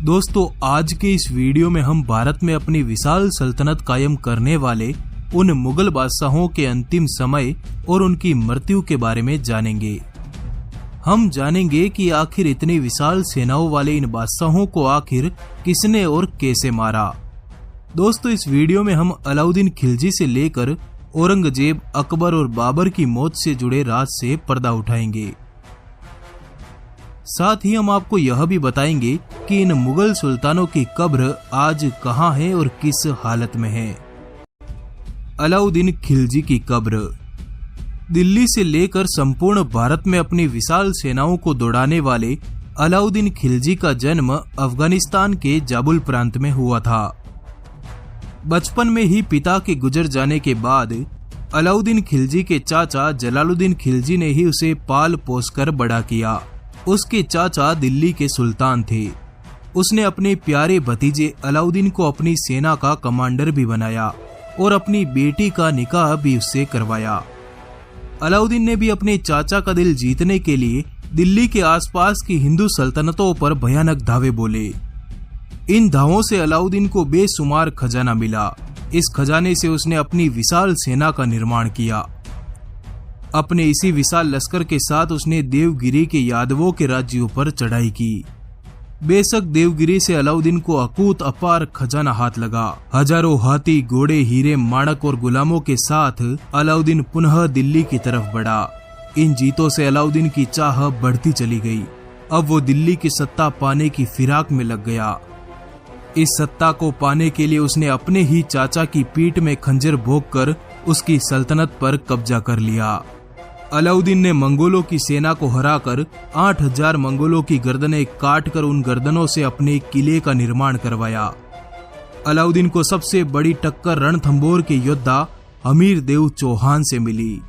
दोस्तों, आज के इस वीडियो में हम भारत में अपनी विशाल सल्तनत कायम करने वाले उन मुगल बादशाहों के अंतिम समय और उनकी मृत्यु के बारे में जानेंगे। हम जानेंगे कि आखिर इतनी विशाल सेनाओं वाले इन बादशाहों को आखिर किसने और कैसे मारा। दोस्तों, इस वीडियो में हम अलाउद्दीन खिलजी से लेकर औरंगजेब, अकबर और बाबर की मौत से जुड़े राज से पर्दा उठाएंगे। साथ ही हम आपको यह भी बताएंगे कि इन मुगल सुल्तानों की कब्र आज कहां है और किस हालत में है। अलाउद्दीन खिलजी की कब्र। दिल्ली से लेकर संपूर्ण भारत में अपनी विशाल सेनाओं को दौड़ाने वाले अलाउद्दीन खिलजी का जन्म अफगानिस्तान के जाबुल प्रांत में हुआ था। बचपन में ही पिता के गुजर जाने के बाद अलाउद्दीन खिलजी के चाचा जलालुद्दीन खिलजी ने ही उसे पाल पोसकर बड़ा किया। उसके चाचा दिल्ली के सुल्तान थे। उसने अपने प्यारे भतीजे अलाउद्दीन को अपनी सेना का कमांडर भी बनाया और अपनी बेटी का निकाह भी उससे करवाया। अलाउद्दीन ने भी अपने चाचा का दिल जीतने के लिए दिल्ली के आसपास की हिंदू सल्तनतों पर भयानक धावे बोले। इन धावों से अलाउद्दीन को बेशुमार खजाना मिला। इस खजाने से उसने अपनी विशाल सेना का निर्माण किया। अपने इसी विशाल लश्कर के साथ उसने देवगिरी के यादवों के राज्यों पर चढ़ाई की। बेशक देवगिरी से अलाउद्दीन को अकूत अपार खजाना हाथ लगा। हजारों हाथी, घोड़े, हीरे, माणक और गुलामों के साथ अलाउद्दीन पुनः दिल्ली की तरफ बढ़ा। इन जीतों से अलाउद्दीन की चाह बढ़ती चली गई। अब वो दिल्ली की सत्ता पाने की फिराक में लग गया। इस सत्ता को पाने के लिए उसने अपने ही चाचा की पीठ में खंजर भोंककर उसकी सल्तनत पर कब्जा कर लिया। अलाउद्दीन ने मंगोलों की सेना को हराकर 8000 मंगोलों की गर्दनें काटकर उन गर्दनों से अपने किले का निर्माण करवाया। अलाउद्दीन को सबसे बड़ी टक्कर रणथंभौर के योद्धा हमीर देव चौहान से मिली।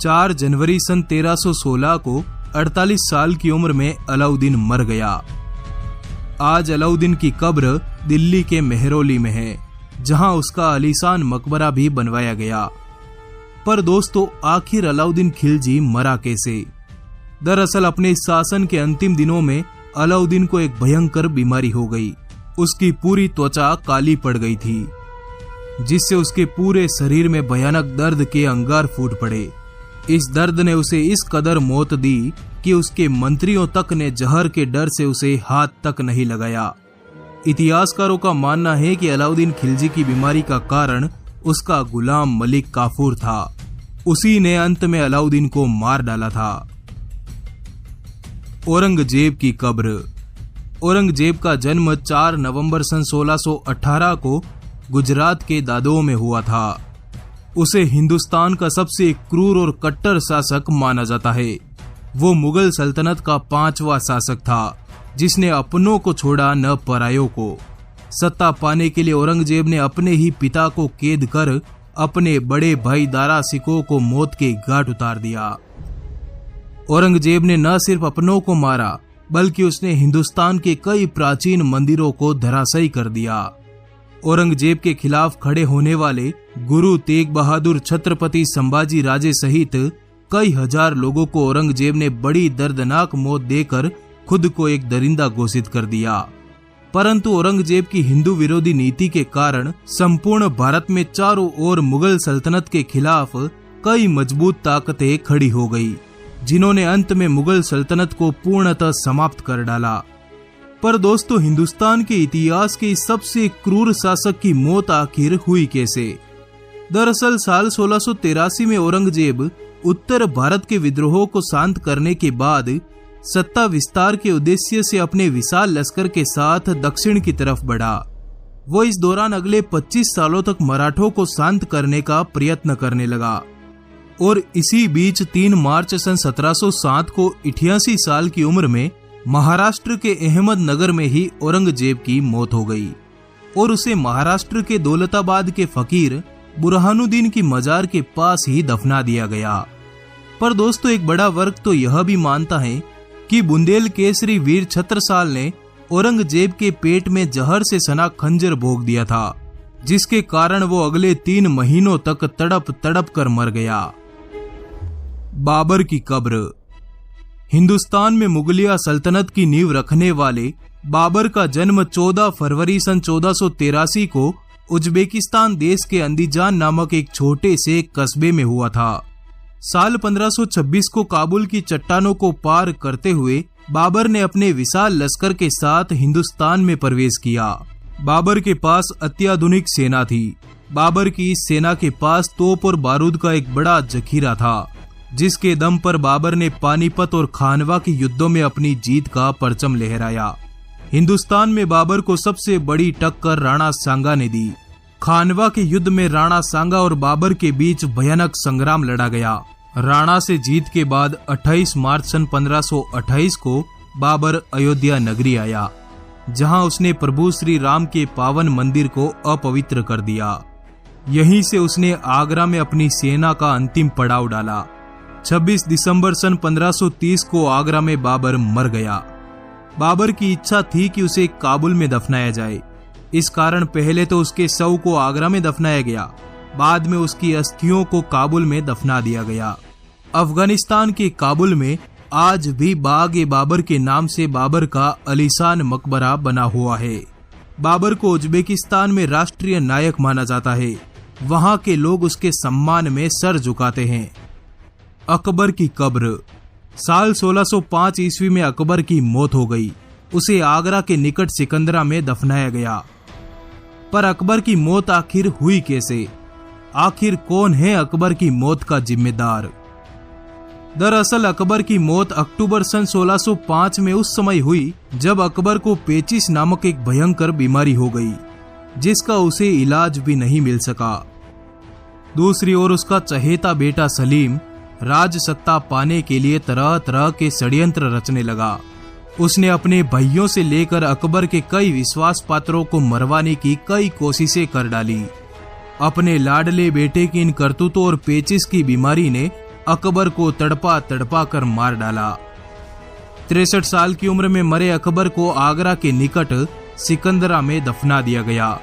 4 जनवरी सन 1316 को 48 साल की उम्र में अलाउद्दीन मर गया। आज अलाउद्दीन की कब्र दिल्ली के मेहरौली में है, जहां उसका आलीशान मकबरा भी बनवाया गया। पर दोस्तों, आखिर अलाउद्दीन खिलजी मरा कैसे? दरअसल अपने शासन के अंतिम दिनों में अलाउद्दीन को एक भयंकर बीमारी हो गई। उसकी पूरी त्वचा काली पड़ गई थी, जिससे उसके पूरे शरीर में भयानक दर्द के अंगार फूट पड़े। इस दर्द ने उसे इस कदर मौत दी कि उसके मंत्रियों तक ने जहर के डर से उसे हाथ तक नहीं लगाया। इतिहासकारों का मानना है कि अलाउद्दीन खिलजी की बीमारी का कारण उसका गुलाम मलिक काफूर था। उसी ने अंत में अलाउद्दीन को मार डाला था। औरंगजेब की कब्र। औरंगजेब का जन्म 4 नवंबर सन 1618 को गुजरात के दादोह में हुआ था। उसे हिंदुस्तान का सबसे क्रूर और कट्टर शासक माना जाता है। वो मुगल सल्तनत का 5वां शासक था, जिसने अपनों को छोड़ा न परायों को। सत्ता पाने के लिए औरंगजेब ने अपने ही पिता को कैद कर अपने बड़े भाई दारा सिकोह को मौत के घाट उतार दिया। औरंगजेब ने न सिर्फ अपनों को मारा, बल्कि उसने हिंदुस्तान के कई प्राचीन मंदिरों को धराशायी कर दिया। औरंगजेब के खिलाफ खड़े होने वाले गुरु तेग बहादुर, छत्रपति संभाजी राजे सहित कई हजार लोगों को औरंगजेब ने बड़ी दर्दनाक मौत देकर खुद को एक दरिंदा घोषित कर दिया। परंतु औरंगजेब की हिंदू विरोधी नीति के कारण संपूर्ण भारत में चारों ओर मुगल सल्तनत के खिलाफ कई मजबूत ताकतें खड़ी हो गई, जिन्होंने अंत में मुगल सल्तनत को पूर्णतः समाप्त कर डाला। पर दोस्तों, हिंदुस्तान के इतिहास के सबसे क्रूर शासक की मौत आखिर हुई कैसे? दरअसल साल 1683 में औरंगजेब उत्तर भारत के विद्रोहों को शांत करने के बाद सत्ता विस्तार के उद्देश्य से अपने विशाल लश्कर के साथ दक्षिण की तरफ बढ़ा। वो इस दौरान अगले 25 सालों तक मराठों को शांत करने का प्रयत्न करने लगा। और इसी बीच 3 मार्च सन 1707 को 88 साल की उम्र में महाराष्ट्र के अहमदनगर में ही औरंगजेब की मौत हो गई और उसे महाराष्ट्र के दौलताबाद के फकीर बुरहानुद्दीन की मजार के पास ही दफना दिया गया। पर दोस्तों, एक बड़ा वर्ग तो यह भी मानता है कि बुंदेल केसरी वीर छत्रसाल ने औरंगजेब के पेट में जहर से सना खंजर भोग दिया था, जिसके कारण वो अगले 3 महीनों तक तड़प तड़प कर मर गया। बाबर की कब्र। हिंदुस्तान में मुगलिया सल्तनत की नींव रखने वाले बाबर का जन्म 14 फरवरी सन 1483 को उज्बेकिस्तान देश के अंदीजान नामक एक छोटे से कस्बे में हुआ था। साल 1526 को काबुल की चट्टानों को पार करते हुए बाबर ने अपने विशाल लश्कर के साथ हिंदुस्तान में प्रवेश किया। बाबर के पास अत्याधुनिक सेना थी। बाबर की इस सेना के पास तोप और बारूद का एक बड़ा जखीरा था, जिसके दम पर बाबर ने पानीपत और खानवा के युद्धों में अपनी जीत का परचम लहराया। हिंदुस्तान में बाबर को सबसे बड़ी टक्कर राणा सांगा ने दी। खानवा के युद्ध में राणा सांगा और बाबर के बीच भयानक संग्राम लड़ा गया। राणा से जीत के बाद 28 मार्च सन 1528 को बाबर अयोध्या नगरी आया, जहां उसने प्रभु श्री राम के पावन मंदिर को अपवित्र कर दिया। यहीं से उसने आगरा में अपनी सेना का अंतिम पड़ाव डाला। 26 दिसंबर सन 1530 को आगरा में बाबर मर गया। बाबर की इच्छा थी कि उसे काबुल में दफनाया जाए। इस कारण पहले तो उसके शव को आगरा में दफनाया गया, बाद में उसकी अस्थियों को काबुल में दफना दिया गया। अफगानिस्तान के काबुल में आज भी बाग-ए-बाबर के नाम से बाबर का अलीशान मकबरा बना हुआ है। बाबर को उज्बेकिस्तान में राष्ट्रीय नायक माना जाता है। वहां के लोग उसके सम्मान में सर झुकाते हैं। अकबर की कब्र। साल 1605 ईस्वी में अकबर की मौत हो गई। उसे आगरा के निकट सिकंदरा में दफनाया गया। पर अकबर की मौत आखिर हुई कैसे? आखिर कौन है अकबर की मौत का जिम्मेदार? दरअसल अकबर की मौत अक्टूबर सन 1605 में उस समय हुई जब अकबर को पेचिश नामक एक भयंकर बीमारी हो गई, जिसका उसे इलाज भी नहीं मिल सका। दूसरी ओर उसका चहेता बेटा सलीम राज सत्ता पाने के लिए तरह तरह के षड्यंत्र रचने लगा। उसने अपने भाइयों से लेकर अकबर के कई विश्वास पात्रों को मरवाने की कई कोशिशें कर डाली। अपने लाडले बेटे की इन करतूतों और पेचिश की बीमारी ने अकबर को तड़पा तड़पा कर मार डाला। 63 साल की उम्र में मरे अकबर को आगरा के निकट सिकंदरा में दफना दिया गया,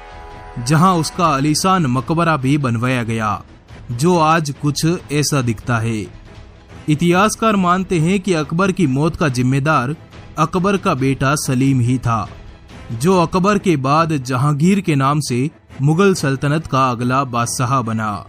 जहां उसका आलीशान मकबरा भी बनवाया गया, जो आज कुछ ऐसा दिखता है। इतिहासकार मानते हैं कि अकबर की मौत का जिम्मेदार अकबर का बेटा सलीम ही था, जो अकबर के बाद जहांगीर के नाम से मुगल सल्तनत का अगला बादशाह बना।